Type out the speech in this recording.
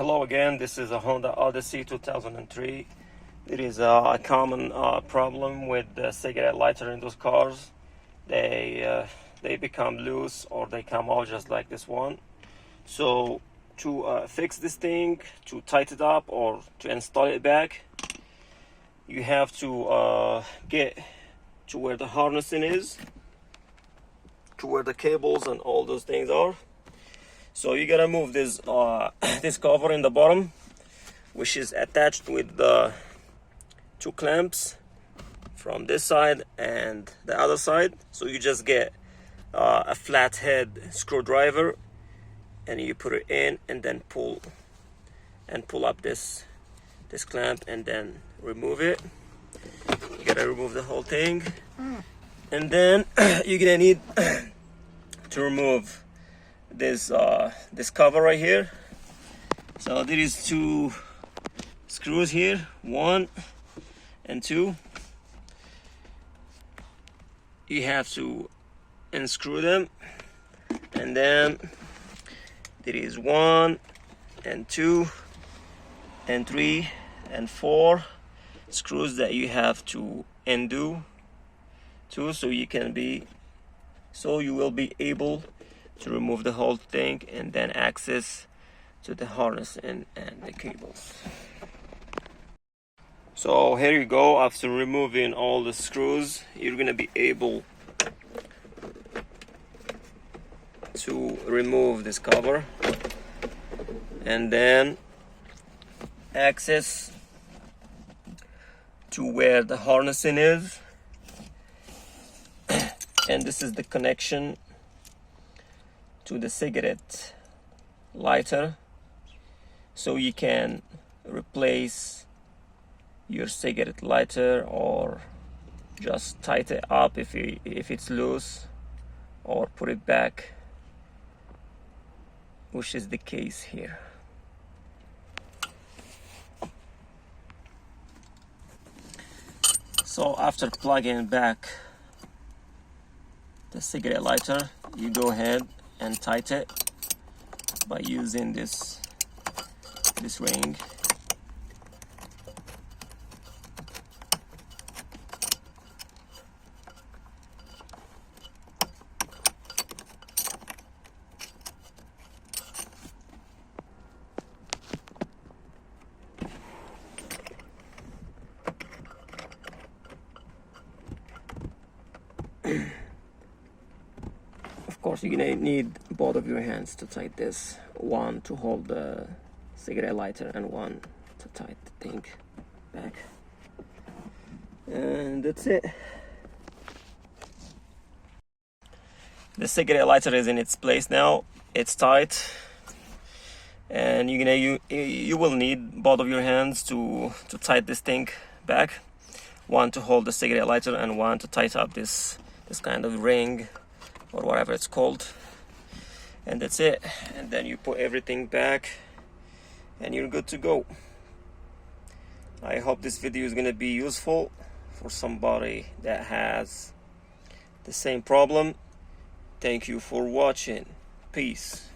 Hello again, this is a Honda Odyssey 2003. It is a common problem with the cigarette lighter in those cars. They become loose or they come out just like this one. So to fix this thing, to tighten it up or to install it back, you have to get to where the harnessing is, to where the cables and all those things are. So you gotta move this this cover in the bottom, which is attached with the two clamps from this side and the other side. So you just get a flathead screwdriver and you put it in and then pull up this clamp and then remove it. You gotta remove the whole thing, and then you're gonna need to remove this cover right here. So there is two screws here, 1 and 2. You have to unscrew them, and then there is 1 and 2 and 3 and 4 screws that you have to undo too, so you will be able to remove the whole thing and then access to the harness and the cables. So here you go. After removing all the screws, you're gonna be able to remove this cover and then access to where the harnessing is. And this is the connection to the cigarette lighter, so you can replace your cigarette lighter or just tighten it up if it's loose, or put it back, which is the case here. So after plugging back the cigarette lighter, you go ahead and tighten it by using this ring. Of course, you're gonna need both of your hands to tighten this. One to hold the cigarette lighter and one to tighten the thing back. And that's it. The cigarette lighter is in its place now. It's tight, and you will need both of your hands to tighten this thing back. One to hold the cigarette lighter and one to tighten up this kind of ring or whatever it's called. And that's it. And then you put everything back and you're good to go. I hope this video is going to be useful for somebody that has the same problem. Thank you for watching. Peace.